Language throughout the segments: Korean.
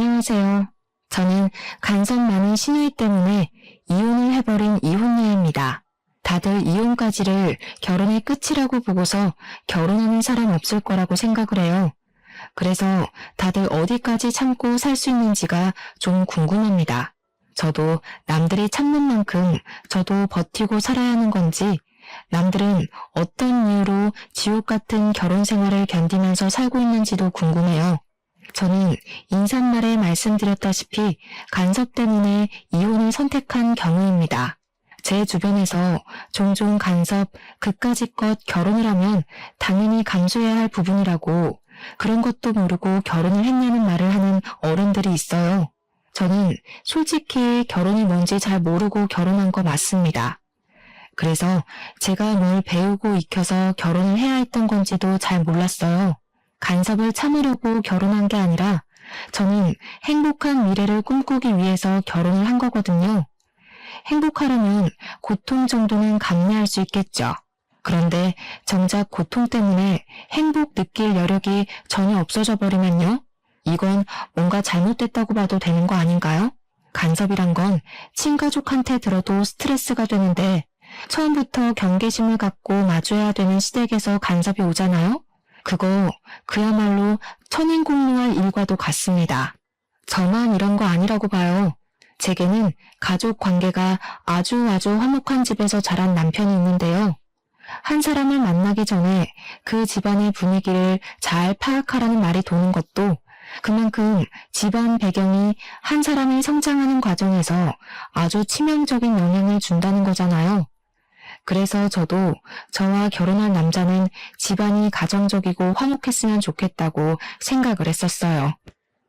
안녕하세요. 저는 간섭 많은 시누이 때문에 이혼을 해버린 이혼녀입니다. 다들 이혼까지를 결혼의 끝이라고 보고서 결혼하는 사람 없을 거라고 생각을 해요. 그래서 다들 어디까지 참고 살 수 있는지가 좀 궁금합니다. 저도 남들이 참는 만큼 저도 버티고 살아야 하는 건지, 남들은 어떤 이유로 지옥 같은 결혼 생활을 견디면서 살고 있는지도 궁금해요. 저는 인사말에 말씀드렸다시피 간섭 때문에 이혼을 선택한 경우입니다. 제 주변에서 종종 간섭, 그까짓것 결혼을 하면 당연히 감수해야 할 부분이라고, 그런 것도 모르고 결혼을 했냐는 말을 하는 어른들이 있어요. 저는 솔직히 결혼이 뭔지 잘 모르고 결혼한 거 맞습니다. 그래서 제가 뭘 배우고 익혀서 결혼을 해야 했던 건지도 잘 몰랐어요. 간섭을 참으려고 결혼한 게 아니라 저는 행복한 미래를 꿈꾸기 위해서 결혼을 한 거거든요. 행복하려면 고통 정도는 감내할 수 있겠죠. 그런데 정작 고통 때문에 행복 느낄 여력이 전혀 없어져 버리면요? 이건 뭔가 잘못됐다고 봐도 되는 거 아닌가요? 간섭이란 건 친가족한테 들어도 스트레스가 되는데 처음부터 경계심을 갖고 마주해야 되는 시댁에서 간섭이 오잖아요? 그거 그야말로 천인공노할 일과도 같습니다. 저만 이런 거 아니라고 봐요. 제게는 가족 관계가 아주 화목한 집에서 자란 남편이 있는데요. 한 사람을 만나기 전에 그 집안의 분위기를 잘 파악하라는 말이 도는 것도 그만큼 집안 배경이 한 사람이 성장하는 과정에서 아주 치명적인 영향을 준다는 거잖아요. 그래서 저도 저와 결혼할 남자는 집안이 가정적이고 화목했으면 좋겠다고 생각을 했었어요.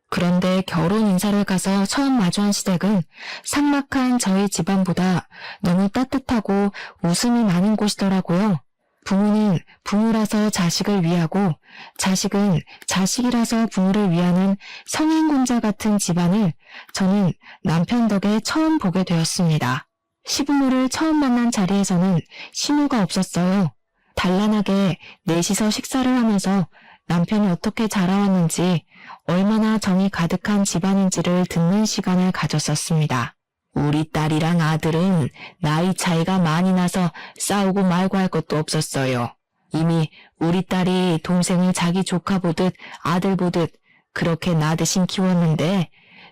그런데 결혼 인사를 가서 처음 마주한 시댁은 삭막한 저희 집안보다 너무 따뜻하고 웃음이 많은 곳이더라고요. 부모는 부모라서 자식을 위하고 자식은 자식이라서 부모를 위하는 성인군자 같은 집안을 저는 남편 덕에 처음 보게 되었습니다. 시부모를 처음 만난 자리에서는 신우가 없었어요. 단란하게 넷이서 식사를 하면서 남편이 어떻게 자라왔는지, 얼마나 정이 가득한 집안인지를 듣는 시간을 가졌었습니다. 우리 딸이랑 아들은 나이 차이가 많이 나서 싸우고 말고 할 것도 없었어요. 이미 우리 딸이 동생을 자기 조카 보듯 아들 보듯 그렇게 나대신 키웠는데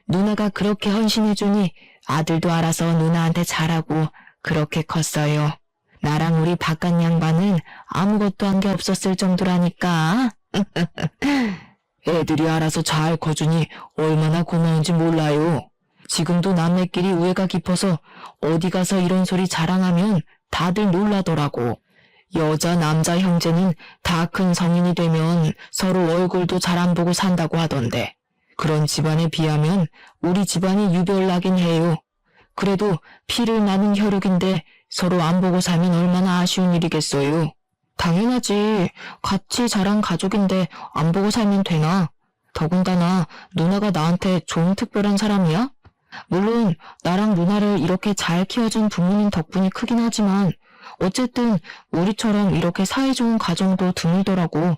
누나가 그렇게 헌신해주니 아들도 알아서 누나한테 잘하고 그렇게 컸어요. 나랑 우리 바깥 양반은 아무것도 한 게 없었을 정도라니까. 애들이 알아서 잘 커주니 얼마나 고마운지 몰라요. 지금도 남매끼리 우애가 깊어서 어디 가서 이런 소리 자랑하면 다들 놀라더라고. 여자 남자 형제는 다 큰 성인이 되면 서로 얼굴도 잘 안 보고 산다고 하던데. 그런 집안에 비하면 우리 집안이 유별나긴 해요. 그래도 피를 나눈 혈육인데 서로 안 보고 살면 얼마나 아쉬운 일이겠어요. 당연하지. 같이 자란 가족인데 안 보고 살면 되나? 더군다나 누나가 나한테 좋은 특별한 사람이야? 물론 나랑 누나를 이렇게 잘 키워준 부모님 덕분이 크긴 하지만 어쨌든 우리처럼 이렇게 사이좋은 가정도 드물더라고.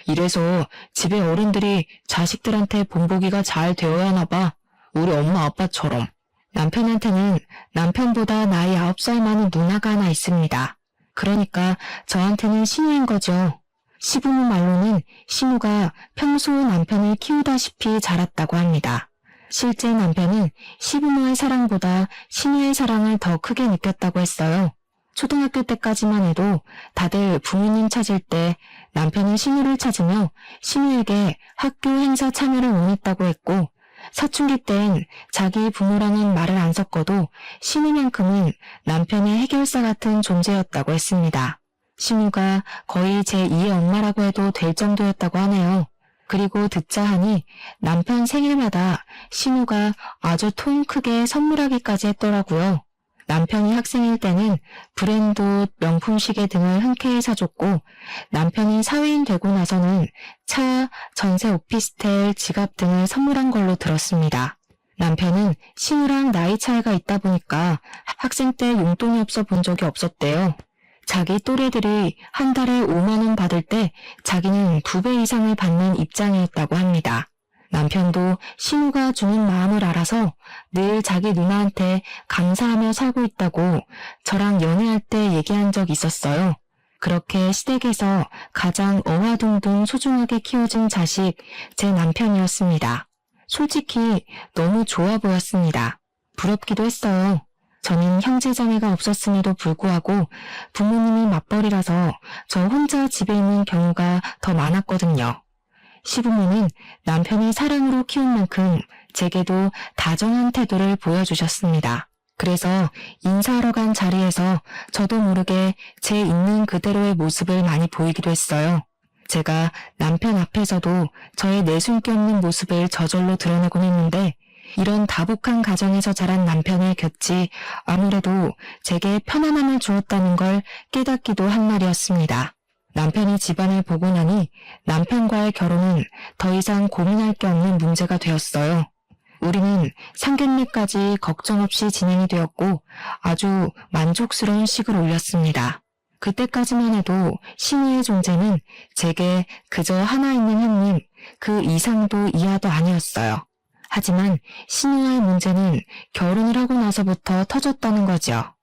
이래서 집에 어른들이 자식들한테 본보기가 잘 되어야 하나 봐. 우리 엄마 아빠처럼. 남편한테는 남편보다 나이 9살 많은 누나가 하나 있습니다. 그러니까 저한테는 신우인 거죠. 시부모 말로는 신우가 평소 남편을 키우다시피 자랐다고 합니다. 실제 남편은 시부모의 사랑보다 신우의 사랑을 더 크게 느꼈다고 했어요. 초등학교 때까지만 해도 다들 부모님 찾을 때 남편은 신우를 찾으며 신우에게 학교 행사 참여를 원했다고 했고, 사춘기 땐 자기 부모랑은 말을 안 섞어도 신우만큼은 남편의 해결사 같은 존재였다고 했습니다. 신우가 거의 제2의 엄마라고 해도 될 정도였다고 하네요. 그리고 듣자 하니 남편 생일마다 신우가 아주 통 크게 선물하기까지 했더라고요. 남편이 학생일 때는 브랜드 옷, 명품 시계 등을 흔쾌히 사줬고, 남편이 사회인 되고 나서는 차, 전세 오피스텔, 지갑 등을 선물한 걸로 들었습니다. 남편은 신우랑 나이 차이가 있다 보니까 학생 때 용돈이 없어 본 적이 없었대요. 자기 또래들이 한 달에 5만 원 받을 때 자기는 2배 이상을 받는 입장이었다고 합니다. 남편도 신우가 주는 마음을 알아서 늘 자기 누나한테 감사하며 살고 있다고 저랑 연애할 때 얘기한 적 있었어요. 그렇게 시댁에서 가장 어화둥둥 소중하게 키워준 자식 제 남편이었습니다. 솔직히 너무 좋아 보였습니다. 부럽기도 했어요. 저는 형제자매가 없었음에도 불구하고 부모님이 맞벌이라서 저 혼자 집에 있는 경우가 더 많았거든요. 시부모는 남편이 사랑으로 키운 만큼 제게도 다정한 태도를 보여주셨습니다. 그래서 인사하러 간 자리에서 저도 모르게 제 있는 그대로의 모습을 많이 보이기도 했어요. 제가 남편 앞에서도 저의 내숭기 없는 모습을 저절로 드러내곤 했는데 이런 다복한 가정에서 자란 남편의 곁이 아무래도 제게 편안함을 주었다는 걸 깨닫기도 한 날이었습니다. 남편이 집안을 보고 나니 남편과의 결혼은 더 이상 고민할 게 없는 문제가 되었어요. 우리는 상견례까지 걱정 없이 진행이 되었고 아주 만족스러운 식을 올렸습니다. 그때까지만 해도 신우의 존재는 제게 그저 하나 있는 형님, 그 이상도 이하도 아니었어요. 하지만 신우와의 문제는 결혼을 하고 나서부터 터졌다는 거죠.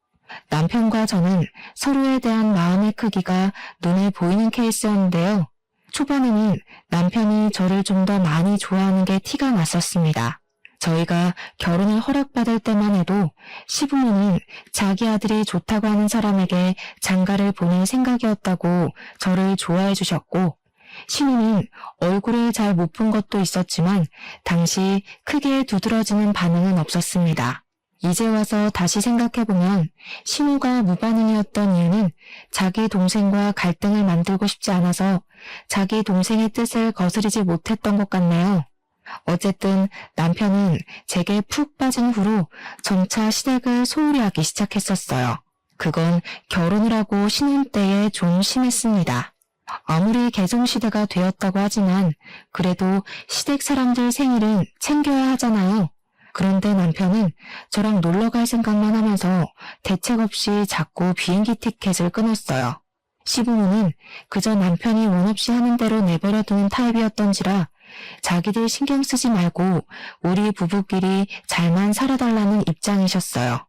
남편과 저는 서로에 대한 마음의 크기가 눈에 보이는 케이스였는데요. 초반에는 남편이 저를 좀 더 많이 좋아하는 게 티가 났었습니다. 저희가 결혼을 허락받을 때만 해도 시부모는 자기 아들이 좋다고 하는 사람에게 장가를 보낼 생각이었다고 저를 좋아해 주셨고 신우는 얼굴을 잘 못 본 것도 있었지만 당시 크게 두드러지는 반응은 없었습니다. 이제 와서 다시 생각해보면 신우가 무반응이었던 이유는 자기 동생과 갈등을 만들고 싶지 않아서 자기 동생의 뜻을 거스르지 못했던 것 같네요. 어쨌든 남편은 제게 푹 빠진 후로 점차 시댁을 소홀히 하기 시작했었어요. 그건 결혼을 하고 신혼 때에 좀 심했습니다. 아무리 개성시대가 되었다고 하지만 그래도 시댁 사람들 생일은 챙겨야 하잖아요. 그런데 남편은 저랑 놀러갈 생각만 하면서 대책 없이 자꾸 비행기 티켓을 끊었어요. 시부모는 그저 남편이 원 없이 하는 대로 내버려두는 타입이었던지라 자기들 신경 쓰지 말고 우리 부부끼리 잘만 살아달라는 입장이셨어요.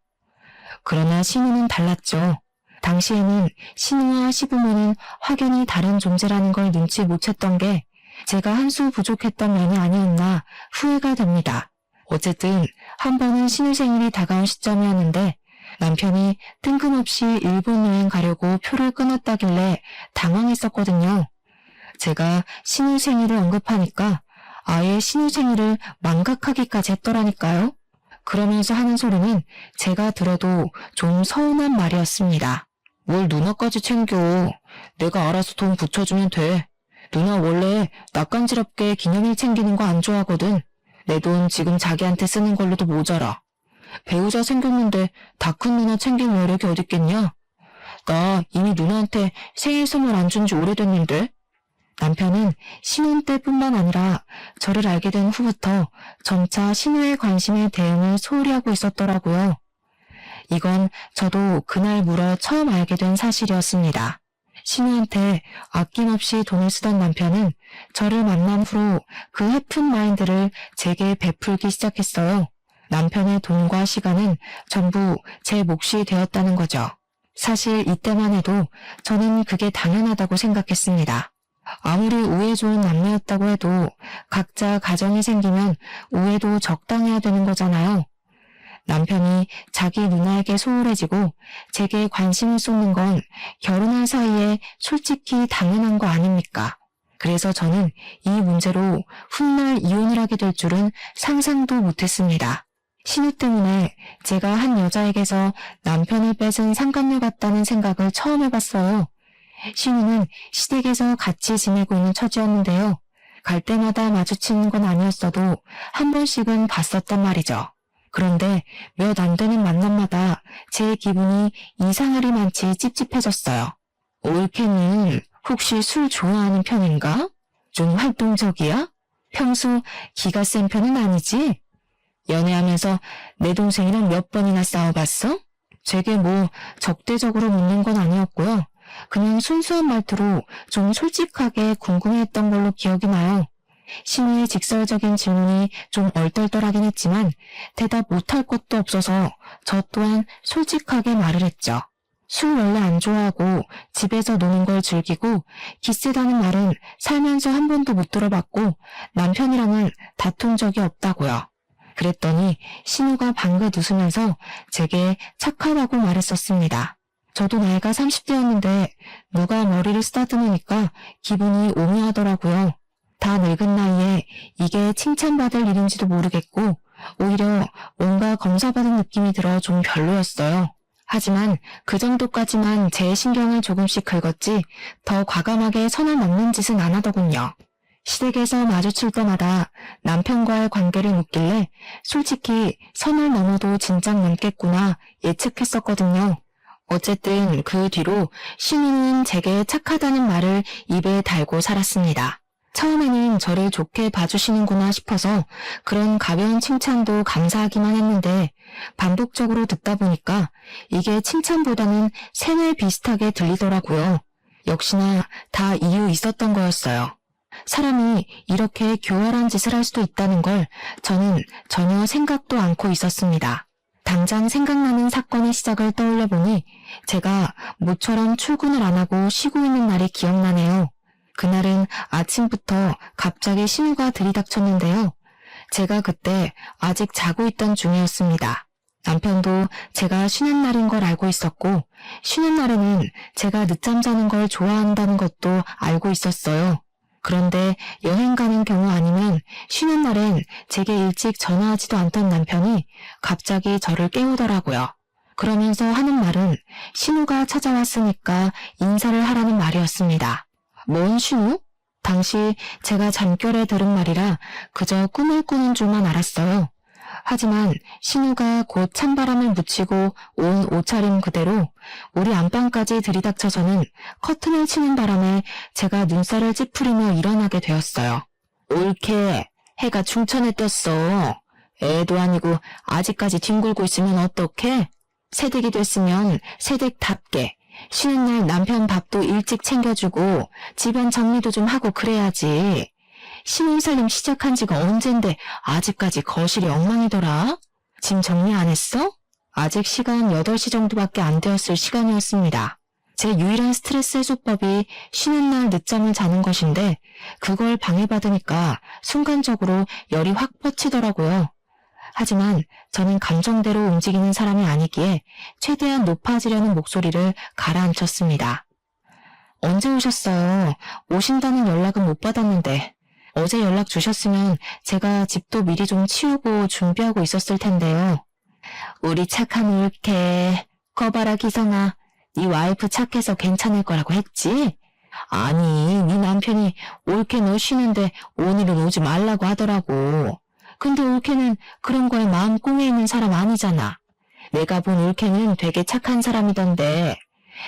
그러나 신우는 달랐죠. 당시에는 신우와 시부모는 확연히 다른 존재라는 걸 눈치 못 챘던 게 제가 한 수 부족했던 면이 아니었나 후회가 됩니다. 어쨌든 한 번은 신우 생일이 다가온 시점이었는데 남편이 뜬금없이 일본 여행 가려고 표를 끊었다길래 당황했었거든요. 제가 신우 생일을 언급하니까 아예 신우 생일을 망각하기까지 했더라니까요. 그러면서 하는 소리는 제가 들어도 좀 서운한 말이었습니다. 뭘 누나까지 챙겨. 내가 알아서 돈 붙여주면 돼. 누나 원래 낯간지럽게 기념일 챙기는 거 안 좋아하거든. 내 돈 지금 자기한테 쓰는 걸로도 모자라. 배우자 생겼는데 다 큰 누나 챙길 여력이 어딨겠냐? 나 이미 누나한테 생일 선물 안 준 지 오래됐는데. 남편은 신혼 때뿐만 아니라 저를 알게 된 후부터 점차 신우의 관심에 대응을 소홀히 하고 있었더라고요. 이건 저도 그날 물어 처음 알게 된 사실이었습니다. 신우한테 아낌없이 돈을 쓰던 남편은 저를 만난 후로 그 해픈 마인드를 제게 베풀기 시작했어요. 남편의 돈과 시간은 전부 제 몫이 되었다는 거죠. 사실 이때만 해도 저는 그게 당연하다고 생각했습니다. 아무리 우애 좋은 남매였다고 해도 각자 가정이 생기면 우애도 적당해야 되는 거잖아요. 남편이 자기 누나에게 소홀해지고 제게 관심을 쏟는 건 결혼할 사이에 솔직히 당연한 거 아닙니까? 그래서 저는 이 문제로 훗날 이혼을 하게 될 줄은 상상도 못했습니다. 신우 때문에 제가 한 여자에게서 남편을 뺏은 상간녀 같다는 생각을 처음 해봤어요. 신우는 시댁에서 같이 지내고 있는 처지였는데요. 갈 때마다 마주치는 건 아니었어도 한 번씩은 봤었단 말이죠. 그런데 몇 안 되는 만남마다 제 기분이 이상하리만치 찝찝해졌어요. 올케는 혹시 술 좋아하는 편인가? 좀 활동적이야? 평소 기가 센 편은 아니지? 연애하면서 내 동생이랑 몇 번이나 싸워봤어? 제게 뭐 적대적으로 묻는 건 아니었고요. 그냥 순수한 말투로 좀 솔직하게 궁금해했던 걸로 기억이 나요. 신우의 직설적인 질문이 좀 얼떨떨하긴 했지만 대답 못할 것도 없어서 저 또한 솔직하게 말을 했죠. 술 원래 안 좋아하고 집에서 노는 걸 즐기고 기세다는 말은 살면서 한 번도 못 들어봤고 남편이랑은 다툰 적이 없다고요. 그랬더니 신우가 방긋 웃으면서 제게 착하다고 말했었습니다. 저도 나이가 30대였는데 누가 머리를 쓰다듬으니까 기분이 오묘하더라고요. 다 늙은 나이에 이게 칭찬받을 일인지도 모르겠고 오히려 뭔가 검사받은 느낌이 들어 좀 별로였어요. 하지만 그 정도까지만 제 신경을 조금씩 긁었지 더 과감하게 선을 넘는 짓은 안 하더군요. 시댁에서 마주칠 때마다 남편과의 관계를 묻길래 솔직히 선을 넘어도 진작 넘겠구나 예측했었거든요. 어쨌든 그 뒤로 신우는 제게 착하다는 말을 입에 달고 살았습니다. 처음에는 저를 좋게 봐주시는구나 싶어서 그런 가벼운 칭찬도 감사하기만 했는데 반복적으로 듣다 보니까 이게 칭찬보다는 세뇌 비슷하게 들리더라고요. 역시나 다 이유 있었던 거였어요. 사람이 이렇게 교활한 짓을 할 수도 있다는 걸 저는 전혀 생각도 않고 있었습니다. 당장 생각나는 사건의 시작을 떠올려 보니 제가 모처럼 출근을 안 하고 쉬고 있는 날이 기억나네요. 그날은 아침부터 갑자기 신우가 들이닥쳤는데요. 제가 그때 아직 자고 있던 중이었습니다. 남편도 제가 쉬는 날인 걸 알고 있었고 쉬는 날에는 제가 늦잠 자는 걸 좋아한다는 것도 알고 있었어요. 그런데 여행 가는 경우 아니면 쉬는 날엔 제게 일찍 전화하지도 않던 남편이 갑자기 저를 깨우더라고요. 그러면서 하는 말은 신우가 찾아왔으니까 인사를 하라는 말이었습니다. 뭔 신우? 당시 제가 잠결에 들은 말이라 그저 꿈을 꾸는 줄만 알았어요. 하지만 신우가 곧 찬바람을 묻히고 온 옷차림 그대로 우리 안방까지 들이닥쳐서는 커튼을 치는 바람에 제가 눈살을 찌푸리며 일어나게 되었어요. 옳게 해가 중천에 떴어. 애도 아니고 아직까지 뒹굴고 있으면 어떡해? 새댁이 됐으면 새댁답게 쉬는 날 남편 밥도 일찍 챙겨주고 집안 정리도 좀 하고 그래야지. 신혼살림 시작한 지가 언젠데 아직까지 거실이 엉망이더라. 짐 정리 안 했어? 아직 시간 8시 정도밖에 안 되었을 시간이었습니다. 제 유일한 스트레스 해소법이 쉬는 날 늦잠을 자는 것인데 그걸 방해받으니까 순간적으로 열이 확 뻗치더라고요. 하지만 저는 감정대로 움직이는 사람이 아니기에 최대한 높아지려는 목소리를 가라앉혔습니다. 언제 오셨어요? 오신다는 연락은 못 받았는데 어제 연락 주셨으면 제가 집도 미리 좀 치우고 준비하고 있었을 텐데요. 우리 착한 올케. 거봐라 기성아. 네 와이프 착해서 괜찮을 거라고 했지? 아니, 네 남편이 올케 너 쉬는데 오늘은 오지 말라고 하더라고. 근데 올케는 그런 거에 마음 꽁에 있는 사람 아니잖아. 내가 본 올케는 되게 착한 사람이던데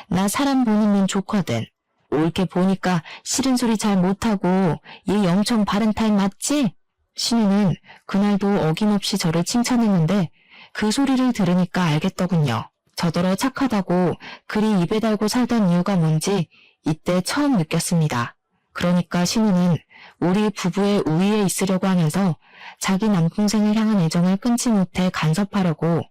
나 사람 보는 눈 좋거든. 올케 보니까 싫은 소리 잘 못하고 얘 엄청 바른 타입 맞지? 신우는 그날도 어김없이 저를 칭찬했는데 그 소리를 들으니까 알겠더군요. 저더러 착하다고 그리 입에 달고 살던 이유가 뭔지 이때 처음 느꼈습니다. 그러니까 신우는 우리 부부의 우위에 있으려고 하면서 자기 남동생을 향한 애정을 끊지 못해 간섭하려고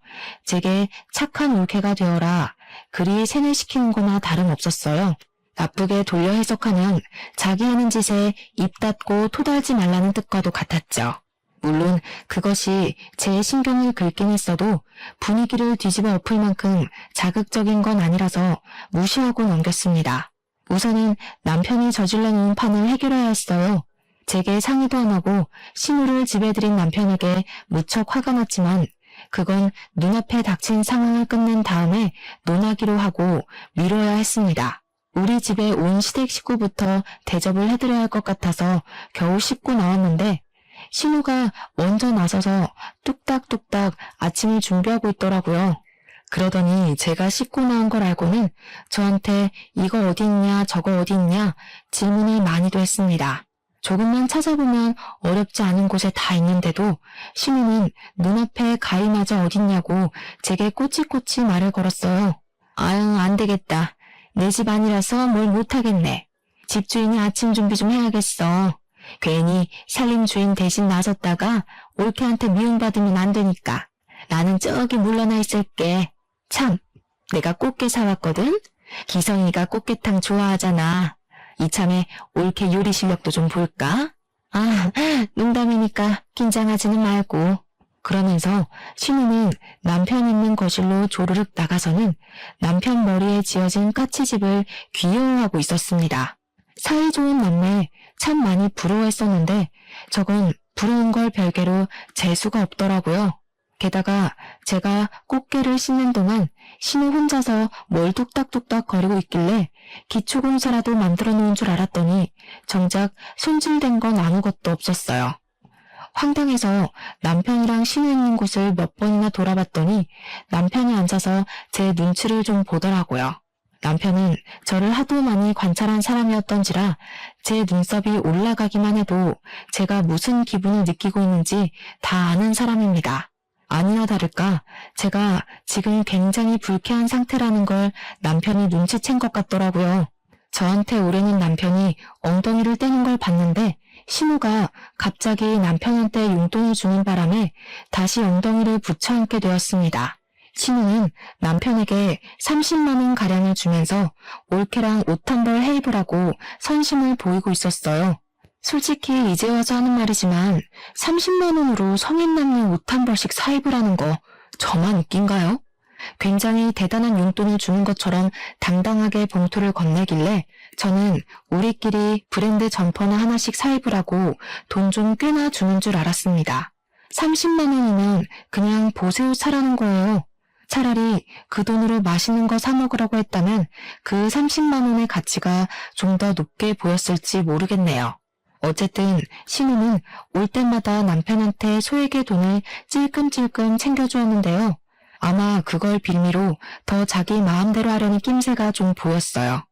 제게 착한 올케가 되어라 그리 세뇌시키는 거나 다름없었어요. 나쁘게 돌려 해석하면 자기 하는 짓에 입 닫고 토달지 말라는 뜻과도 같았죠. 물론 그것이 제 신경을 긁긴 했어도 분위기를 뒤집어 엎을 만큼 자극적인 건 아니라서 무시하고 넘겼습니다. 우선은 남편이 저질러 놓은 판을 해결해야 했어요. 제게 상의도 안 하고 신우를 집에 들인 남편에게 무척 화가 났지만 그건 눈앞에 닥친 상황을 끝낸 다음에 논하기로 하고 미뤄야 했습니다. 우리 집에 온 시댁 식구부터 대접을 해드려야 할 것 같아서 겨우 씻고 나왔는데 신우가 먼저 나서서 뚝딱뚝딱 아침을 준비하고 있더라고요. 그러더니 제가 씻고 나온 걸 알고는 저한테 이거 어디 있냐 저거 어디 있냐 질문을 많이도 했습니다. 조금만 찾아보면 어렵지 않은 곳에 다 있는데도 신우는 눈앞에 가위마저 어딨냐고 제게 꼬치꼬치 말을 걸었어요. 아유 안 되겠다. 내 집 아니라서 뭘 못하겠네. 집주인이 아침 준비 좀 해야겠어. 괜히 살림 주인 대신 나섰다가 올케한테 미움받으면 안 되니까. 나는 저기 물러나 있을게. 참, 내가 꽃게 사왔거든? 기성이가 꽃게탕 좋아하잖아. 이참에 올케 요리 실력도 좀 볼까? 아, 농담이니까 긴장하지는 말고. 그러면서 신우는 남편 있는 거실로 조르륵 나가서는 남편 머리에 지어진 까치집을 귀여워하고 있었습니다. 사이 좋은 남매 참 많이 부러워했었는데 저건 부러운 걸 별개로 재수가 없더라고요. 게다가 제가 꽃게를 씻는 동안 신우 혼자서 뭘 뚝딱뚝딱 거리고 있길래 기초공사라도 만들어 놓은 줄 알았더니 정작 손질된 건 아무것도 없었어요. 황당해서 남편이랑 신우 있는 곳을 몇 번이나 돌아봤더니 남편이 앉아서 제 눈치를 좀 보더라고요. 남편은 저를 하도 많이 관찰한 사람이었던지라 제 눈썹이 올라가기만 해도 제가 무슨 기분을 느끼고 있는지 다 아는 사람입니다. 아니나 다를까 제가 지금 굉장히 불쾌한 상태라는 걸 남편이 눈치챈 것 같더라고요. 저한테 오려는 남편이 엉덩이를 떼는 걸 봤는데 신우가 갑자기 남편한테 용돈을 주는 바람에 다시 엉덩이를 붙여 앉게 되었습니다. 신우는 남편에게 30만 원 가량을 주면서 올케랑 옷 한 벌 해입으라고 선심을 보이고 있었어요. 솔직히 이제 와서 하는 말이지만 30만 원으로 성인 남녀 옷 한 벌씩 사입으라는 거 저만 웃긴가요? 굉장히 대단한 용돈을 주는 것처럼 당당하게 봉투를 건네길래 저는 우리끼리 브랜드 점퍼나 하나씩 사입으라고 돈 좀 꽤나 주는 줄 알았습니다. 30만 원이면 그냥 보세옷 사라는 거예요. 차라리 그 돈으로 맛있는 거 사 먹으라고 했다면 그 30만 원의 가치가 좀 더 높게 보였을지 모르겠네요. 어쨌든 신우는 올 때마다 남편한테 소액의 돈을 찔끔찔끔 챙겨주었는데요. 아마 그걸 빌미로 더 자기 마음대로 하려는 낌새가 좀 보였어요.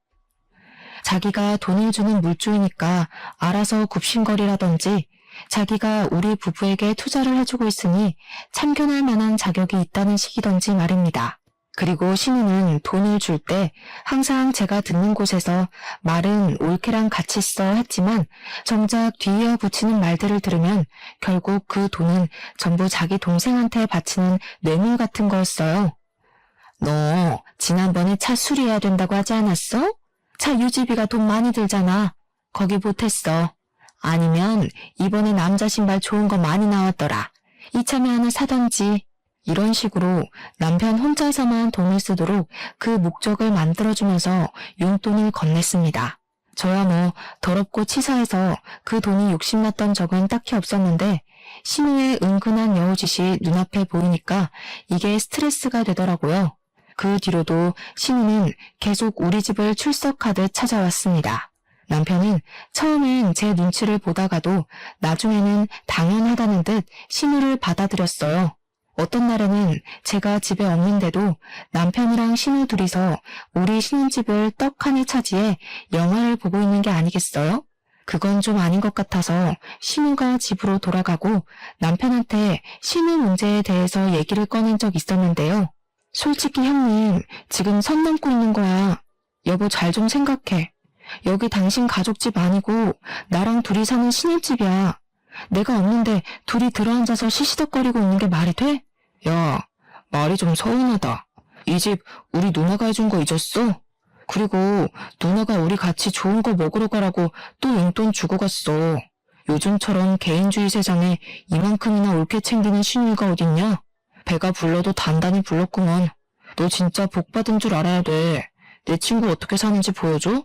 자기가 돈을 주는 물주이니까 알아서 굽신거리라든지 자기가 우리 부부에게 투자를 해주고 있으니 참견할 만한 자격이 있다는 식이던지 말입니다. 그리고 신우는 돈을 줄 때 항상 제가 듣는 곳에서 말은 올케랑 같이 써 했지만 정작 뒤이어 붙이는 말들을 들으면 결국 그 돈은 전부 자기 동생한테 바치는 뇌물 같은 거였어요. 너 지난번에 차 수리해야 된다고 하지 않았어? 차 유지비가 돈 많이 들잖아. 거기 보탰어. 아니면 이번에 남자 신발 좋은 거 많이 나왔더라. 이참에 하나 사던지. 이런 식으로 남편 혼자서만 돈을 쓰도록 그 목적을 만들어주면서 용돈을 건넸습니다. 저야 뭐 더럽고 치사해서 그 돈이 욕심났던 적은 딱히 없었는데 신우의 은근한 여우짓이 눈앞에 보이니까 이게 스트레스가 되더라고요. 그 뒤로도 신우는 계속 우리 집을 출석하듯 찾아왔습니다. 남편은 처음엔 제 눈치를 보다가도 나중에는 당연하다는 듯 신우를 받아들였어요. 어떤 날에는 제가 집에 없는데도 남편이랑 신우 둘이서 우리 신혼집을 떡하니 차지해 영화를 보고 있는 게 아니겠어요? 그건 좀 아닌 것 같아서 신우가 집으로 돌아가고 남편한테 신우 문제에 대해서 얘기를 꺼낸 적 있었는데요. 솔직히 형님, 지금 선 넘고 있는 거야. 여보 잘 좀 생각해. 여기 당신 가족집 아니고 나랑 둘이 사는 신혼집이야. 내가 없는데 둘이 들어앉아서 시시덕거리고 있는 게 말이 돼? 야, 말이 좀 서운하다. 이 집 우리 누나가 해준 거 잊었어? 그리고 누나가 우리 같이 좋은 거 먹으러 가라고 또 용돈 주고 갔어. 요즘처럼 개인주의 세상에 이만큼이나 옳게 챙기는 신우이가 어딨냐? 배가 불러도 단단히 불렀구먼. 너 진짜 복 받은 줄 알아야 돼. 내 친구 어떻게 사는지 보여줘?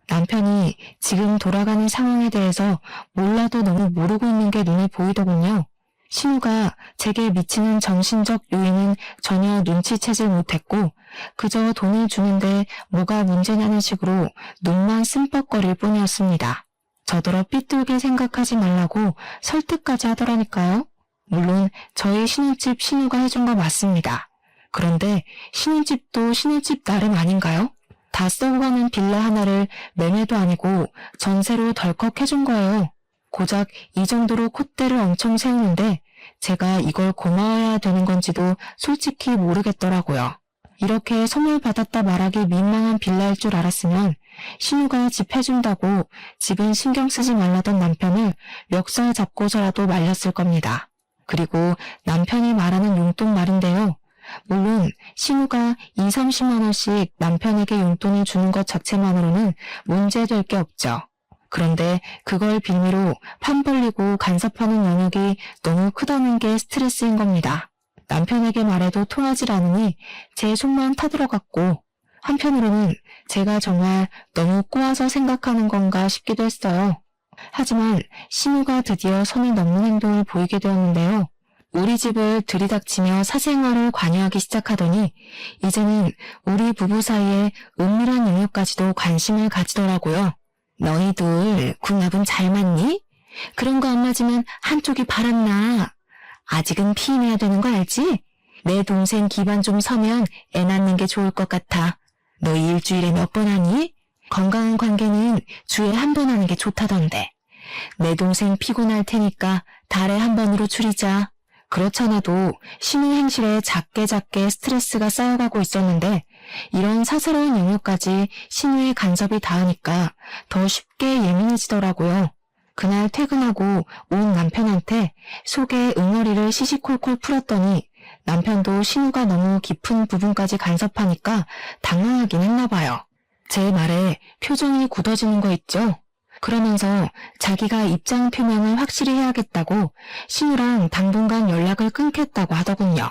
남편이 지금 돌아가는 상황에 대해서 몰라도 너무 모르고 있는 게 눈에 보이더군요. 신우가 제게 미치는 정신적 요인은 전혀 눈치채질 못했고 그저 돈을 주는데 뭐가 문제냐는 식으로 눈만 씀뻑거릴 뿐이었습니다. 저더러 삐뚤게 생각하지 말라고 설득까지 하더라니까요. 물론 저희 신혼집 신우가 해준 거 맞습니다. 그런데 신혼집도 신혼집 나름 아닌가요? 다 썩어가는 빌라 하나를 매매도 아니고 전세로 덜컥 해준 거예요. 고작 이 정도로 콧대를 엄청 세우는데 제가 이걸 고마워해야 되는 건지도 솔직히 모르겠더라고요. 이렇게 선물 받았다 말하기 민망한 빌라일 줄 알았으면 신우가 집 해준다고 집은 신경 쓰지 말라던 남편을 멱살 잡고서라도 말렸을 겁니다. 그리고 남편이 말하는 용돈 말인데요. 물론 신우가 30만 원씩 남편에게 용돈을 주는 것 자체만으로는 문제될 게 없죠. 그런데 그걸 빌미로 판 벌리고 간섭하는 영역이 너무 크다는 게 스트레스인 겁니다. 남편에게 말해도 통하질 않으니 제 속만 타들어갔고, 한편으로는 제가 정말 너무 꼬아서 생각하는 건가 싶기도 했어요. 하지만 신우가 드디어 선을 넘는 행동을 보이게 되었는데요. 우리 집을 들이닥치며 사생활을 관여하기 시작하더니 이제는 우리 부부 사이에 은밀한 영역까지도 관심을 가지더라고요. 너희들 궁합은 잘 맞니? 그런 거 안 맞으면 한쪽이 바람나. 아직은 피임해야 되는 거 알지? 내 동생 기반 좀 서면 애 낳는 게 좋을 것 같아. 너 일주일에 몇 번 하니? 건강한 관계는 주에 한 번 하는 게 좋다던데. 내 동생 피곤할 테니까 달에 한 번으로 줄이자. 그렇잖아도 신우 행실에 작게 스트레스가 쌓여가고 있었는데 이런 사사로운 영역까지 신우의 간섭이 닿으니까 더 쉽게 예민해지더라고요. 그날 퇴근하고 온 남편한테 속에 응어리를 시시콜콜 풀었더니 남편도 신우가 너무 깊은 부분까지 간섭하니까 당황하긴 했나 봐요. 제 말에 표정이 굳어지는 거 있죠? 그러면서 자기가 입장 표명을 확실히 해야겠다고 신우랑 당분간 연락을 끊겠다고 하더군요.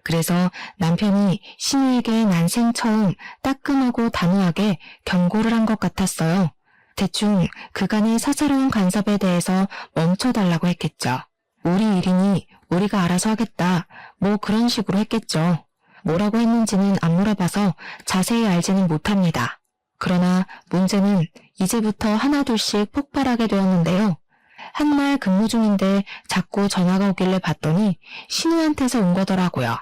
그래서 남편이 신우에게 난생 처음 따끔하고 단호하게 경고를 한 것 같았어요. 대충 그간의 사사로운 간섭에 대해서 멈춰달라고 했겠죠. 우리 일이니 우리가 알아서 하겠다. 뭐 그런 식으로 했겠죠. 뭐라고 했는지는 안 물어봐서 자세히 알지는 못합니다. 그러나 문제는 이제부터 하나둘씩 폭발하게 되었는데요. 한날 근무 중인데 자꾸 전화가 오길래 봤더니 신우한테서 온 거더라고요.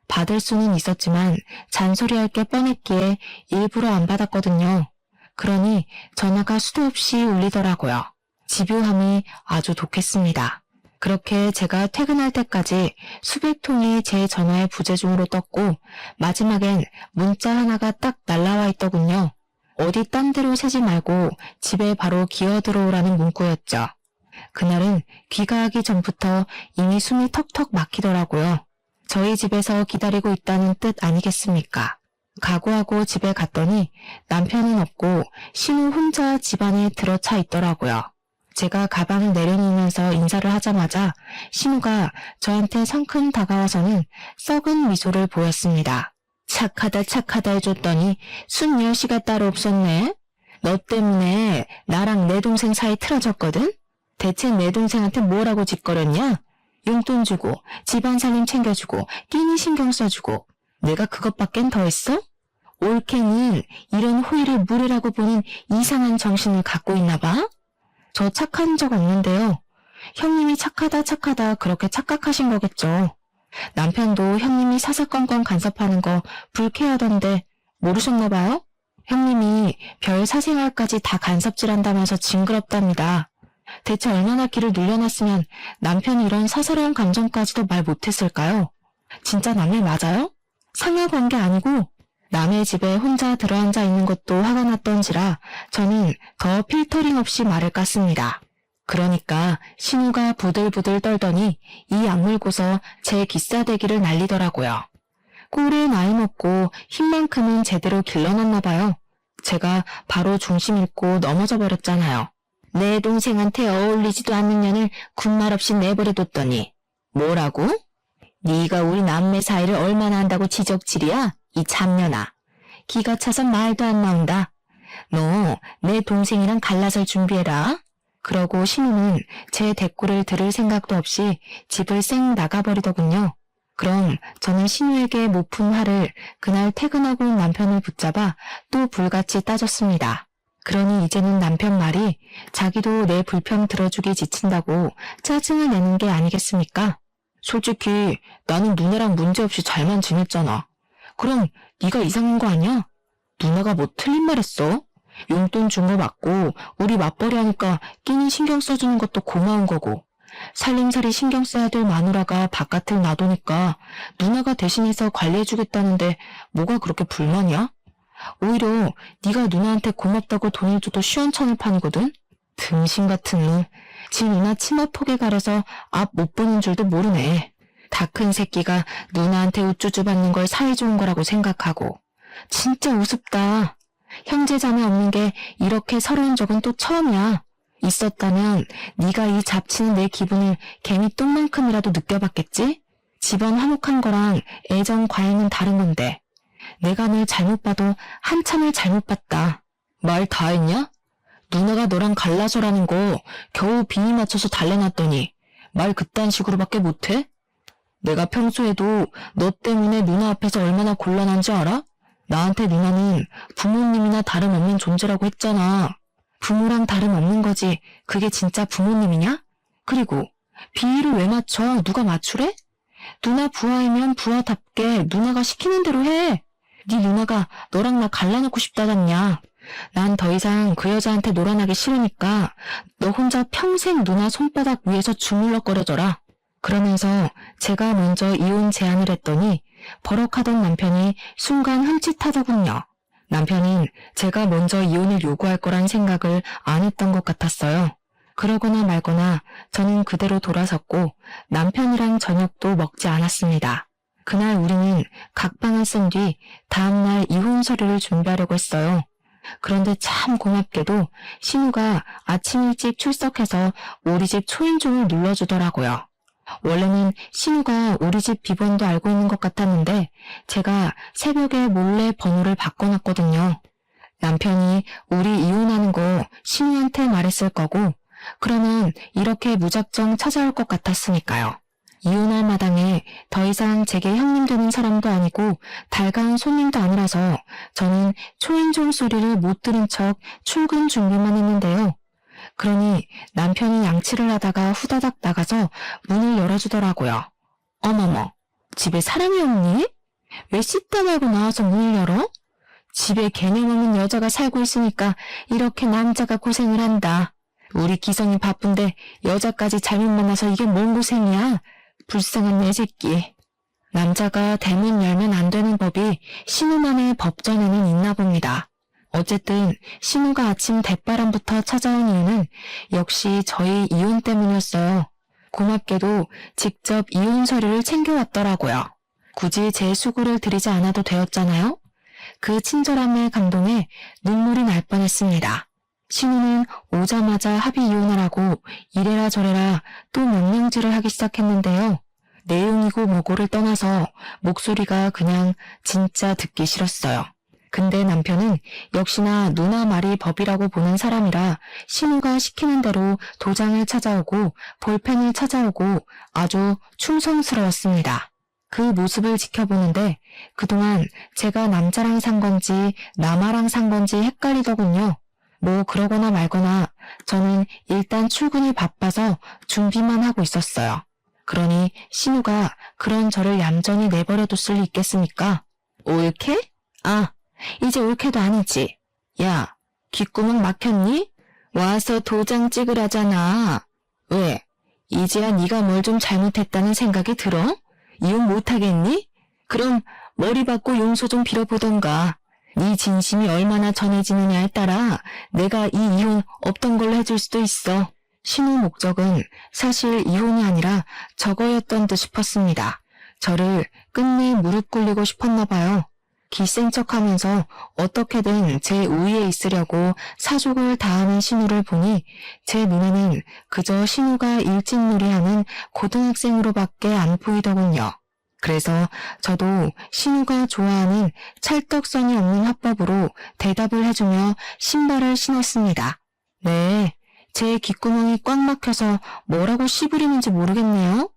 받을 수는 있었지만 잔소리할 게 뻔했기에 일부러 안 받았거든요. 그러니 전화가 수도 없이 울리더라고요. 집요함이 아주 독했습니다. 그렇게 제가 퇴근할 때까지 수백 통이 제 전화의 부재중으로 떴고 마지막엔 문자 하나가 딱 날라와 있더군요. 어디 딴 데로 새지 말고 집에 바로 기어 들어오라는 문구였죠. 그날은 귀가하기 전부터 이미 숨이 턱턱 막히더라고요. 저희 집에서 기다리고 있다는 뜻 아니겠습니까? 각오하고 집에 갔더니 남편은 없고 신우 혼자 집안에 들어차 있더라고요. 제가 가방을 내려놓으면서 인사를 하자마자 신우가 저한테 성큼 다가와서는 썩은 미소를 보였습니다. 착하다 해줬더니 순여시가 따로 없었네. 너 때문에 나랑 내 동생 사이 틀어졌거든? 대체 내 동생한테 뭐라고 짓거렸냐? 용돈 주고 집안 살림 챙겨주고 끼니 신경 써주고 내가 그것밖엔 더 했어? 올케는 이런 호의를 무례라고 보는 이상한 정신을 갖고 있나 봐? 저 착한 적 없는데요. 형님이 착하다 그렇게 착각하신 거겠죠. 남편도 형님이 사사건건 간섭하는 거 불쾌하던데 모르셨나 봐요? 형님이 별 사생활까지 다 간섭질한다면서 징그럽답니다. 대체 얼마나 길을 늘려놨으면 남편이 이런 사사로운 감정까지도 말 못했을까요? 진짜 남일 맞아요? 상하관계 아니고 남의 집에 혼자 들어앉아 있는 것도 화가 났던지라 저는 더 필터링 없이 말을 깠습니다. 그러니까 신우가 부들부들 떨더니 이 악물고서 제 기싸대기를 날리더라고요. 꼴에 나이 먹고 힘만큼은 제대로 길러놨나 봐요. 제가 바로 중심 잃고 넘어져 버렸잖아요. 내 동생한테 어울리지도 않는 년을 군말 없이 내버려뒀더니 뭐라고? 네가 우리 남매 사이를 얼마나 한다고 지적질이야? 이 잡년아. 기가 차서 말도 안 나온다. 너 내 동생이랑 갈라설 준비해라. 그러고 신우는 제 대꾸를 들을 생각도 없이 집을 쌩 나가버리더군요. 그럼 저는 신우에게 못 푼 화를 그날 퇴근하고 온 남편을 붙잡아 또 불같이 따졌습니다. 그러니 이제는 남편 말이 자기도 내 불평 들어주기 지친다고 짜증을 내는 게 아니겠습니까? 솔직히 나는 누나랑 문제없이 잘만 지냈잖아. 그럼 네가 이상한 거 아니야? 누나가 뭐 틀린 말 했어? 용돈 준 거 맞고 우리 맞벌이 하니까 끼니 신경 써주는 것도 고마운 거고 살림살이 신경 써야 될 마누라가 바깥을 놔두니까 누나가 대신해서 관리해주겠다는데 뭐가 그렇게 불만이야? 오히려 네가 누나한테 고맙다고 돈을 줘도 시원찮을 판이거든. 등신 같은 놈. 지 누나 치마 폭에 가려서 앞 못 보는 줄도 모르네. 다 큰 새끼가 누나한테 우쭈쭈 받는 걸 사이 좋은 거라고 생각하고. 진짜 우습다. 형제 자매 없는 게 이렇게 서러운 적은 또 처음이야. 있었다면 네가 이 잡치는 내 기분을 개미 똥만큼이라도 느껴봤겠지? 집안 화목한 거랑 애정 과잉은 다른 건데. 내가 널 잘못 봐도 한참을 잘못 봤다. 말 다 했냐? 누나가 너랑 갈라서라는 거 겨우 비니 맞춰서 달래놨더니 말 그딴 식으로밖에 못해? 내가 평소에도 너 때문에 누나 앞에서 얼마나 곤란한지 알아? 나한테 누나는 부모님이나 다름없는 존재라고 했잖아. 부모랑 다름없는 거지. 그게 진짜 부모님이냐? 그리고 비위를 왜 맞춰? 누가 맞추래? 누나 부하이면 부하답게 누나가 시키는 대로 해. 네 누나가 너랑 나 갈라놓고 싶다잖냐. 난 더 이상 그 여자한테 놀아나기 싫으니까 너 혼자 평생 누나 손바닥 위에서 주물럭거려줘라. 그러면서 제가 먼저 이혼 제안을 했더니 버럭하던 남편이 순간 흠칫하더군요. 남편은 제가 먼저 이혼을 요구할 거란 생각을 안 했던 것 같았어요. 그러거나 말거나 저는 그대로 돌아섰고 남편이랑 저녁도 먹지 않았습니다. 그날 우리는 각방을 쓴 뒤 다음날 이혼 서류를 준비하려고 했어요. 그런데 참 고맙게도 신우가 아침 일찍 출석해서 우리 집 초인종을 눌러주더라고요. 원래는 신우가 우리 집 비번도 알고 있는 것 같았는데 제가 새벽에 몰래 번호를 바꿔놨거든요. 남편이 우리 이혼하는 거 신우한테 말했을 거고 그러면 이렇게 무작정 찾아올 것 같았으니까요. 이혼할 마당에 더 이상 제게 형님 되는 사람도 아니고 달가운 손님도 아니라서 저는 초인종 소리를 못 들은 척 출근 준비만 했는데요. 그러니 남편이 양치를 하다가 후다닥 나가서 문을 열어주더라고요. 어머머, 집에 사람이 없니? 왜 씻다 말고 나와서 문을 열어? 집에 개념 없는 여자가 살고 있으니까 이렇게 남자가 고생을 한다. 우리 기성이 바쁜데 여자까지 잘못 만나서 이게 뭔 고생이야? 불쌍한 내 새끼. 남자가 대문 열면 안 되는 법이 신우만의 법전에는 있나 봅니다. 어쨌든 신우가 아침 대바람부터 찾아온 이유는 역시 저희 이혼 때문이었어요. 고맙게도 직접 이혼 서류를 챙겨왔더라고요. 굳이 제 수고를 들이지 않아도 되었잖아요. 그 친절함에 감동해 눈물이 날 뻔했습니다. 신우는 오자마자 합의 이혼하라고 이래라 저래라 또 명령질을 하기 시작했는데요. 내용이고 뭐고를 떠나서 목소리가 그냥 진짜 듣기 싫었어요. 근데 남편은 역시나 누나 말이 법이라고 보는 사람이라 신우가 시키는 대로 도장을 찾아오고 볼펜을 찾아오고 아주 충성스러웠습니다. 그 모습을 지켜보는데 그동안 제가 남자랑 산 건지 남아랑 산 건지 헷갈리더군요. 뭐 그러거나 말거나 저는 일단 출근이 바빠서 준비만 하고 있었어요. 그러니 신우가 그런 저를 얌전히 내버려뒀을 리 있겠습니까? 옳게? 아, 이제 옳게도 아니지. 야, 귓구멍 막혔니? 와서 도장 찍으라잖아. 왜? 이제야 네가 뭘 좀 잘못했다는 생각이 들어? 이혼 못하겠니? 그럼 머리 받고 용서 좀 빌어보던가. 네 진심이 얼마나 전해지느냐에 따라 내가 이 이혼 없던 걸로 해줄 수도 있어. 신우 목적은 사실 이혼이 아니라 저거였던 듯 싶었습니다. 저를 끝내 무릎 꿇리고 싶었나 봐요. 기센 척하면서 어떻게든 제 우위에 있으려고 사족을 다하는 신우를 보니 제 눈에는 그저 신우가 일진놀이하는 고등학생으로밖에 안 보이더군요. 그래서 저도 신우가 좋아하는 찰떡선이 없는 화법으로 대답을 해주며 신발을 신었습니다. 네, 제 귓구멍이 꽉 막혀서 뭐라고 씨부리는지 모르겠네요.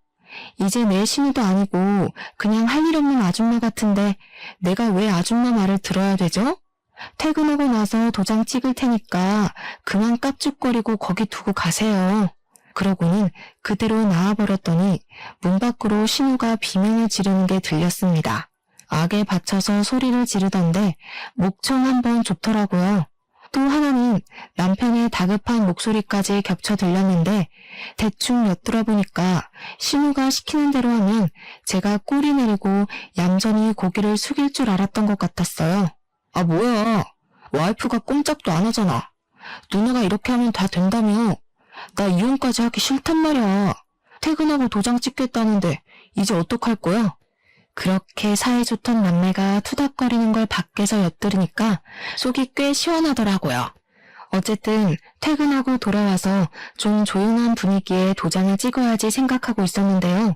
이제 내 신우도 아니고 그냥 할 일 없는 아줌마 같은데 내가 왜 아줌마 말을 들어야 되죠? 퇴근하고 나서 도장 찍을 테니까 그만 깝죽거리고 거기 두고 가세요. 그러고는 그대로 나와버렸더니 문 밖으로 신우가 비명을 지르는 게 들렸습니다. 악에 받쳐서 소리를 지르던데 목청 한번 좋더라고요. 또 하나는 남편의 다급한 목소리까지 겹쳐 들렸는데 대충 엿들어보니까 신우가 시키는 대로 하면 제가 꼬리 내리고 얌전히 고개를 숙일 줄 알았던 것 같았어요. 아, 뭐야. 와이프가 꼼짝도 안 하잖아. 누나가 이렇게 하면 다 된다며. 나 이혼까지 하기 싫단 말이야. 퇴근하고 도장 찍겠다는데 이제 어떡할 거야? 그렇게 사이좋던 남매가 투닥거리는 걸 밖에서 엿들으니까 속이 꽤 시원하더라고요. 어쨌든 퇴근하고 돌아와서 좀 조용한 분위기에 도장을 찍어야지 생각하고 있었는데요.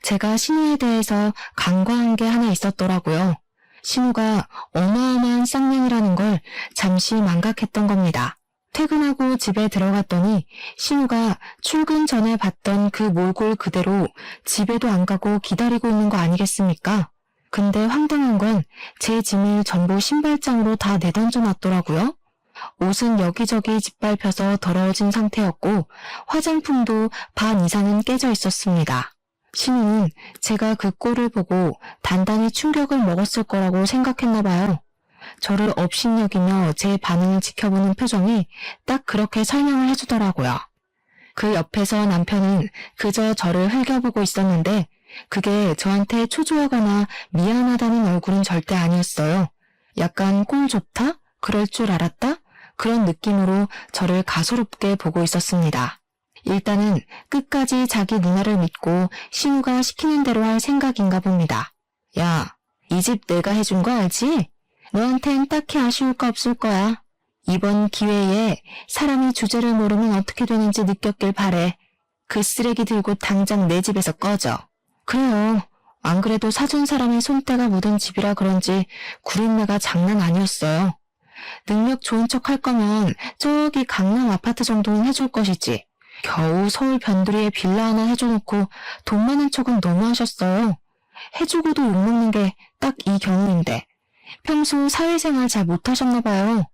제가 신우에 대해서 간과한 게 하나 있었더라고요. 신우가 어마어마한 쌍년이라는 걸 잠시 망각했던 겁니다. 퇴근하고 집에 들어갔더니 신우가 출근 전에 봤던 그 몰골 그대로 집에도 안 가고 기다리고 있는 거 아니겠습니까? 근데 황당한 건 제 짐을 전부 신발장으로 다 내던져 놨더라고요. 옷은 여기저기 짓밟혀서 더러워진 상태였고 화장품도 반 이상은 깨져 있었습니다. 신우는 제가 그 꼴을 보고 단단히 충격을 먹었을 거라고 생각했나 봐요. 저를 업신여기며 제 반응을 지켜보는 표정이 딱 그렇게 설명을 해주더라고요. 그 옆에서 남편은 그저 저를 흘겨보고 있었는데 그게 저한테 초조하거나 미안하다는 얼굴은 절대 아니었어요. 약간 꼴 좋다? 그럴 줄 알았다? 그런 느낌으로 저를 가소롭게 보고 있었습니다. 일단은 끝까지 자기 누나를 믿고 신우가 시키는 대로 할 생각인가 봅니다. 야, 이 집 내가 해준 거 알지? 너한텐 딱히 아쉬울 거 없을 거야. 이번 기회에 사람이 주제를 모르면 어떻게 되는지 느꼈길 바래. 그 쓰레기 들고 당장 내 집에서 꺼져. 그래요. 안 그래도 사준 사람의 손때가 묻은 집이라 그런지 구린내가 장난 아니었어요. 능력 좋은 척 할 거면 저기 강남 아파트 정도는 해줄 것이지. 겨우 서울 변두리에 빌라 하나 해줘놓고 돈 많은 척은 너무하셨어요. 해주고도 욕먹는 게 딱 이 경우인데. 평소 사회생활 잘 못하셨나 봐요.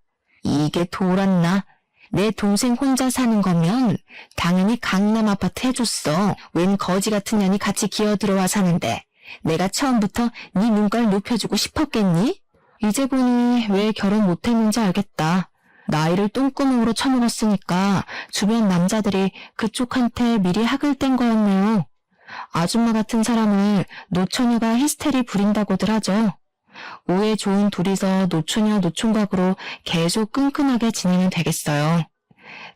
이게 돌았나? 내 동생 혼자 사는 거면 당연히 강남 아파트 해줬어. 웬 거지 같은 년이 같이 기어들어와 사는데 내가 처음부터 네 눈깔 높여주고 싶었겠니? 이제 보니 왜 결혼 못했는지 알겠다. 나이를 똥구멍으로 쳐먹었으니까 주변 남자들이 그쪽한테 미리 학을 뗀 거였네요. 아줌마 같은 사람을 노처녀가 히스테리 부린다고들 하죠. 오해 좋은 둘이서 노처녀 노총각으로 계속 끈끈하게 지내면 되겠어요.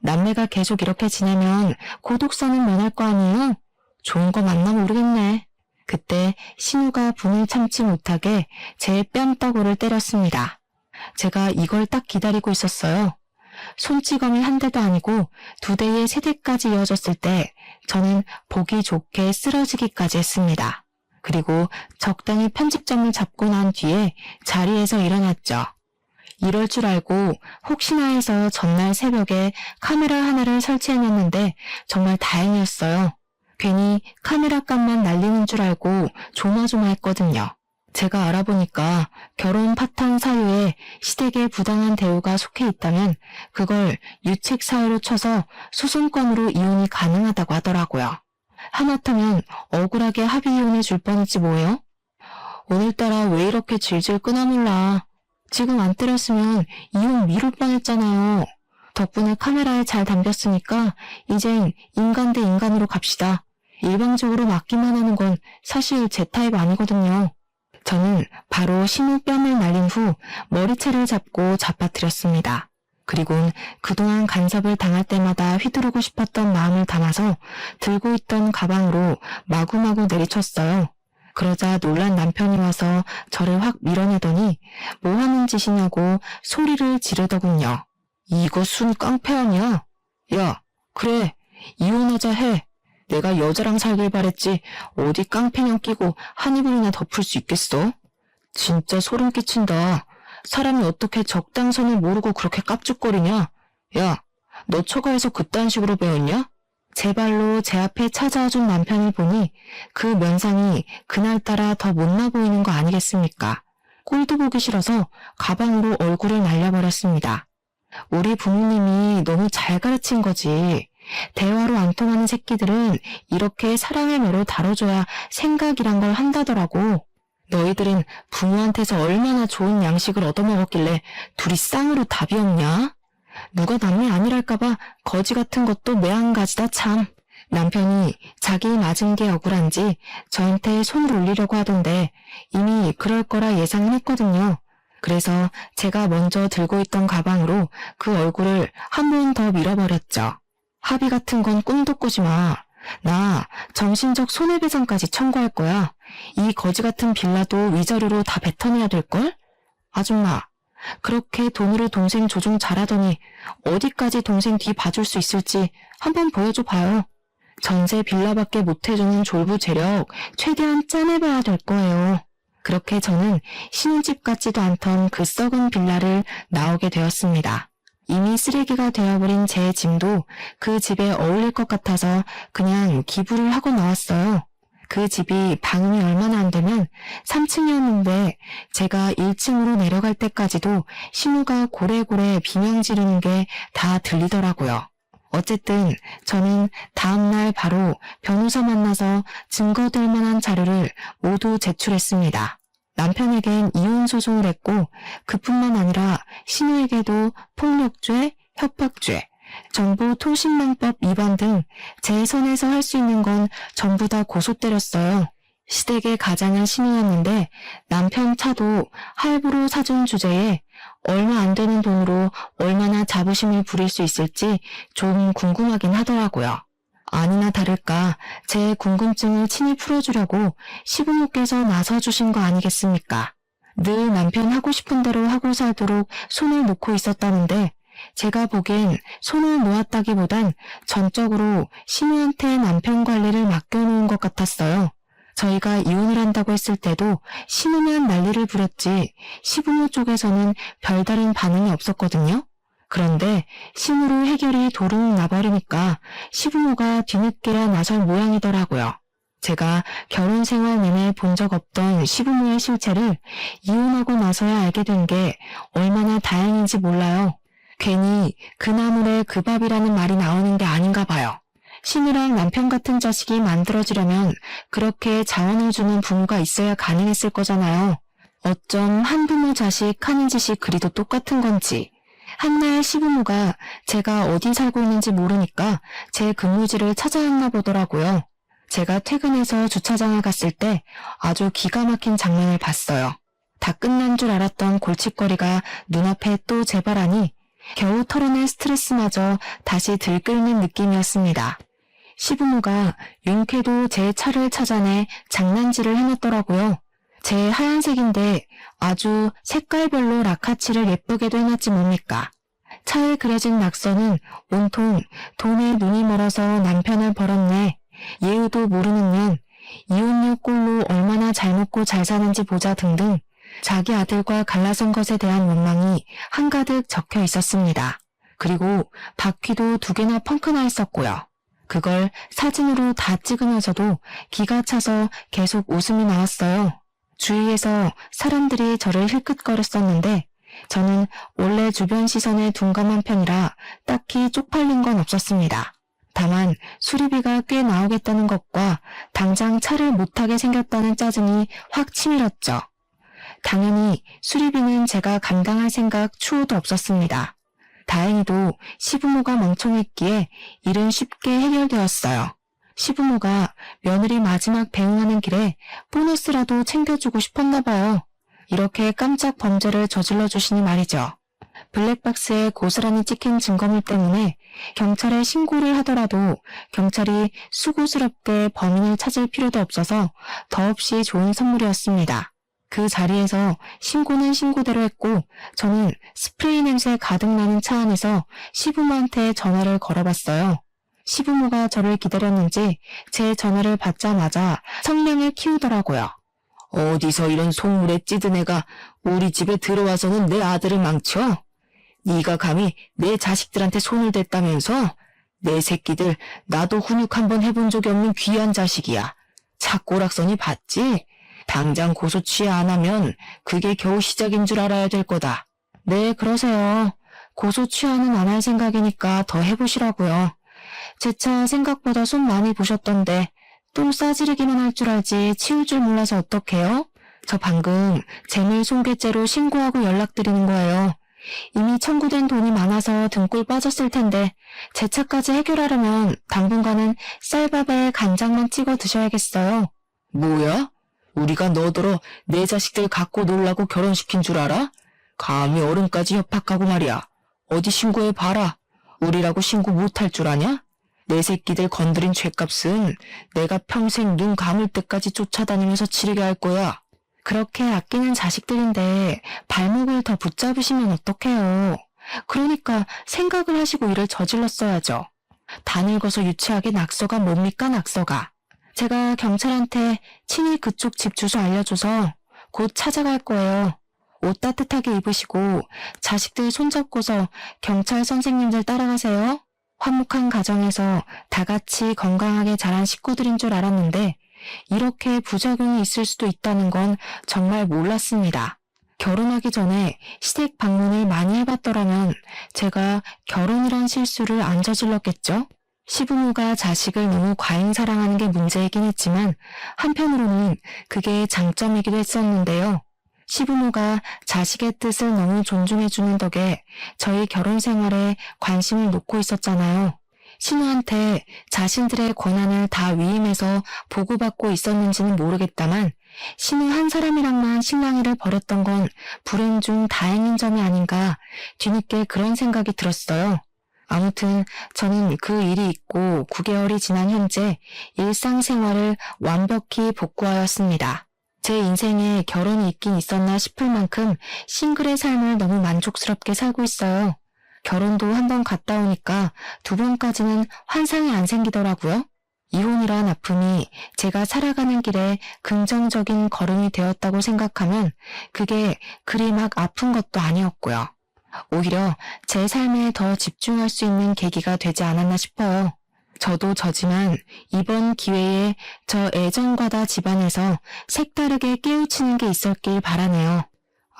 남매가 계속 이렇게 지내면 고독사는 면할 거 아니에요? 좋은 거 맞나 모르겠네. 그때 신우가 분을 참지 못하게 제 뺨따구를 때렸습니다. 제가 이걸 딱 기다리고 있었어요. 손찌검이 한 대도 아니고 2대에 3대까지 이어졌을 때 저는 보기 좋게 쓰러지기까지 했습니다. 그리고 적당히 편집점을 잡고 난 뒤에 자리에서 일어났죠. 이럴 줄 알고 혹시나 해서 전날 새벽에 카메라 하나를 설치해놨는데 정말 다행이었어요. 괜히 카메라 값만 날리는 줄 알고 조마조마했거든요. 제가 알아보니까 결혼 파탄 사유에 시댁의 부당한 대우가 속해 있다면 그걸 유책 사유로 쳐서 소송권으로 이혼이 가능하다고 하더라고요. 하마터면 억울하게 합의 이혼해 줄 뻔했지 뭐예요? 오늘따라 왜 이렇게 질질 끊어물라. 지금 안 때렸으면 이혼 미룰 뻔했잖아요. 덕분에 카메라에 잘 담겼으니까 이젠 인간 대 인간으로 갑시다. 일방적으로 맞기만 하는 건 사실 제 타입 아니거든요. 저는 바로 신우 뺨을 날린 후 머리채를 잡고 잡아뜨렸습니다. 그리곤 그동안 간섭을 당할 때마다 휘두르고 싶었던 마음을 담아서 들고 있던 가방으로 마구마구 내리쳤어요. 그러자 놀란 남편이 와서 저를 확 밀어내더니 뭐 하는 짓이냐고 소리를 지르더군요. 이거 순 깡패 아니야? 야, 그래, 이혼하자 해. 내가 여자랑 살길 바랬지 어디 깡패냥 끼고 한 이불이나 덮을 수 있겠어? 진짜 소름 끼친다. 사람이 어떻게 적당선을 모르고 그렇게 깝죽거리냐? 야, 너 처가에서 그딴 식으로 배웠냐? 제 발로 제 앞에 찾아와준 남편을 보니 그 면상이 그날따라 더 못나 보이는 거 아니겠습니까? 꼴도 보기 싫어서 가방으로 얼굴을 날려버렸습니다. 우리 부모님이 너무 잘 가르친 거지. 대화로 안 통하는 새끼들은 이렇게 사랑의 매로 다뤄줘야 생각이란 걸 한다더라고. 너희들은 부모한테서 얼마나 좋은 양식을 얻어먹었길래 둘이 쌍으로 답이 없냐? 누가 남이 아니랄까봐 거지 같은 것도 매한가지다 참. 남편이 자기 맞은 게 억울한지 저한테 손을 올리려고 하던데 이미 그럴 거라 예상은 했거든요. 그래서 제가 먼저 들고 있던 가방으로 그 얼굴을 한 번 더 밀어버렸죠. 합의 같은 건 꿈도 꾸지 마. 나 정신적 손해배상까지 청구할 거야. 이 거지 같은 빌라도 위자료로 다 뱉어내야 될걸? 아줌마, 그렇게 돈으로 동생 조종 잘하더니 어디까지 동생 뒤 봐줄 수 있을지 한번 보여줘 봐요. 전세 빌라밖에 못해주는 졸부 재력 최대한 짜내봐야 될 거예요. 그렇게 저는 신혼집 같지도 않던 그 썩은 빌라를 나오게 되었습니다. 이미 쓰레기가 되어버린 제 짐도 그 집에 어울릴 것 같아서 그냥 기부를 하고 나왔어요. 그 집이 방음이 얼마나 안 되면 3층이었는데 제가 1층으로 내려갈 때까지도 신우가 고래고래 비명 지르는 게 다 들리더라고요. 어쨌든 저는 다음날 바로 변호사 만나서 증거될 만한 자료를 모두 제출했습니다. 남편에겐 이혼 소송을 했고 그뿐만 아니라 신우에게도 폭력죄, 협박죄, 정보통신망법 위반 등 제 선에서 할 수 있는 건 전부 다 고소 때렸어요. 시댁의 가장은 신우였는데 남편 차도 할부로 사준 주제에 얼마 안 되는 돈으로 얼마나 자부심을 부릴 수 있을지 좀 궁금하긴 하더라고요. 아니나 다를까 제 궁금증을 친히 풀어주려고 시부모께서 나서주신 거 아니겠습니까? 늘 남편 하고 싶은 대로 하고 살도록 손을 놓고 있었다는데 제가 보기엔 손을 놓았다기보단 전적으로 신우한테 남편 관리를 맡겨놓은 것 같았어요. 저희가 이혼을 한다고 했을 때도 신우만 난리를 부렸지 시부모 쪽에서는 별다른 반응이 없었거든요. 그런데 신우로 해결이 도둑 나버리니까 시부모가 뒤늦게야 나설 모양이더라고요. 제가 결혼 생활 내내 본 적 없던 시부모의 실체를 이혼하고 나서야 알게 된 게 얼마나 다행인지 몰라요. 괜히 그 나물에 그 밥이라는 말이 나오는 게 아닌가 봐요. 신우랑 남편 같은 자식이 만들어지려면 그렇게 자원을 주는 부모가 있어야 가능했을 거잖아요. 어쩜 한부모 자식 하는 짓이 그리도 똑같은 건지. 한날 시부모가 제가 어디 살고 있는지 모르니까 제 근무지를 찾아왔나 보더라고요. 제가 퇴근해서 주차장을 갔을 때 아주 기가 막힌 장면을 봤어요. 다 끝난 줄 알았던 골칫거리가 눈앞에 또 재발하니 겨우 털어낸 스트레스마저 다시 들끓는 느낌이었습니다. 시부모가 용케도 제 차를 찾아내 장난질을 해놨더라고요. 제 하얀색인데 아주 색깔별로 라카치를 예쁘게도 해놨지 뭡니까. 차에 그려진 낙서는 온통 돈에 눈이 멀어서 남편을 벌었네. 예우도 모르는 년, 이혼녀 꼴로 얼마나 잘 먹고 잘 사는지 보자 등등 자기 아들과 갈라선 것에 대한 원망이 한가득 적혀 있었습니다. 그리고 바퀴도 2개나 펑크나 있었고요. 그걸 사진으로 다 찍으면서도 기가 차서 계속 웃음이 나왔어요. 주위에서 사람들이 저를 힐끗거렸었는데 저는 원래 주변 시선에 둔감한 편이라 딱히 쪽팔린 건 없었습니다. 다만 수리비가 꽤 나오겠다는 것과 당장 차를 못 타게 생겼다는 짜증이 확 치밀었죠. 당연히 수리비는 제가 감당할 생각 추호도 없었습니다. 다행히도 시부모가 멍청했기에 일은 쉽게 해결되었어요. 시부모가 며느리 마지막 배웅하는 길에 보너스라도 챙겨주고 싶었나 봐요. 이렇게 깜짝 범죄를 저질러 주시니 말이죠. 블랙박스에 고스란히 찍힌 증거물 때문에 경찰에 신고를 하더라도 경찰이 수고스럽게 범인을 찾을 필요도 없어서 더없이 좋은 선물이었습니다. 그 자리에서 신고는 신고대로 했고 저는 스프레이 냄새 가득 나는 차 안에서 시부모한테 전화를 걸어봤어요. 시부모가 저를 기다렸는지 제 전화를 받자마자 성량을 키우더라고요. 어디서 이런 속물에 찌든 애가 우리 집에 들어와서는 내 아들을 망쳐? 네가 감히 내 자식들한테 손을 댔다면서? 내 새끼들 나도 훈육 한번 해본 적이 없는 귀한 자식이야. 착고락선이 봤지? 당장 고소 취하 안 하면 그게 겨우 시작인 줄 알아야 될 거다. 네, 그러세요. 고소 취하는 안 할 생각이니까 더 해보시라고요. 제 차 생각보다 손 많이 보셨던데 똥 싸지르기만 할 줄 알지 치울 줄 몰라서 어떡해요? 저 방금 재물 손괴죄로 신고하고 연락드리는 거예요. 이미 청구된 돈이 많아서 등골 빠졌을 텐데 제 차까지 해결하려면 당분간은 쌀밥에 간장만 찍어 드셔야겠어요. 뭐야? 우리가 너더러 내 자식들 갖고 놀라고 결혼시킨 줄 알아? 감히 어른까지 협박하고 말이야. 어디 신고해봐라. 우리라고 신고 못할 줄 아냐? 내 새끼들 건드린 죄값은 내가 평생 눈 감을 때까지 쫓아다니면서 치르게 할 거야. 그렇게 아끼는 자식들인데 발목을 더 붙잡으시면 어떡해요. 그러니까 생각을 하시고 일을 저질렀어야죠. 다 늙어서 유치하게 낙서가 뭡니까 낙서가. 제가 경찰한테 친히 그쪽 집 주소 알려줘서 곧 찾아갈 거예요. 옷 따뜻하게 입으시고 자식들 손잡고서 경찰 선생님들 따라가세요. 화목한 가정에서 다 같이 건강하게 자란 식구들인 줄 알았는데 이렇게 부작용이 있을 수도 있다는 건 정말 몰랐습니다. 결혼하기 전에 시댁 방문을 많이 해봤더라면 제가 결혼이란 실수를 안 저질렀겠죠? 시부모가 자식을 너무 과잉 사랑하는 게 문제이긴 했지만 한편으로는 그게 장점이기도 했었는데요. 시부모가 자식의 뜻을 너무 존중해주는 덕에 저희 결혼 생활에 관심을 놓고 있었잖아요. 신우한테 자신들의 권한을 다 위임해서 보고받고 있었는지는 모르겠다만 신우 한 사람이랑만 신랑이를 벌였던 건 불행 중 다행인 점이 아닌가 뒤늦게 그런 생각이 들었어요. 아무튼 저는 그 일이 있고 9개월이 지난 현재 일상생활을 완벽히 복구하였습니다. 제 인생에 결혼이 있긴 있었나 싶을 만큼 싱글의 삶을 너무 만족스럽게 살고 있어요. 결혼도 한 번 갔다 오니까 두 번까지는 환상이 안 생기더라고요. 이혼이란 아픔이 제가 살아가는 길에 긍정적인 걸음이 되었다고 생각하면 그게 그리 막 아픈 것도 아니었고요. 오히려 제 삶에 더 집중할 수 있는 계기가 되지 않았나 싶어요. 저도 저지만 이번 기회에 저 애정과다 집안에서 색다르게 깨우치는 게 있었길 바라네요.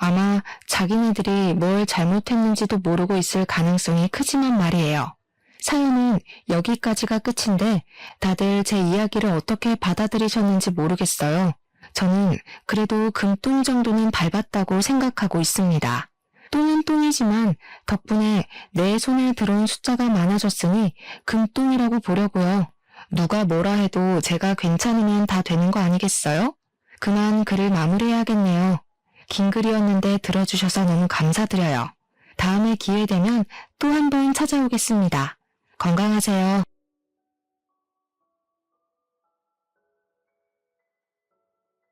아마 자기네들이 뭘 잘못했는지도 모르고 있을 가능성이 크지만 말이에요. 사연은 여기까지가 끝인데 다들 제 이야기를 어떻게 받아들이셨는지 모르겠어요. 저는 그래도 금똥 정도는 밟았다고 생각하고 있습니다. 똥은 똥이지만 덕분에 내 손에 들어온 숫자가 많아졌으니 금똥이라고 보려고요. 누가 뭐라 해도 제가 괜찮으면 다 되는 거 아니겠어요? 그만 글을 마무리해야겠네요. 긴 글이었는데 들어주셔서 너무 감사드려요. 다음에 기회 되면 또 한 번 찾아오겠습니다. 건강하세요.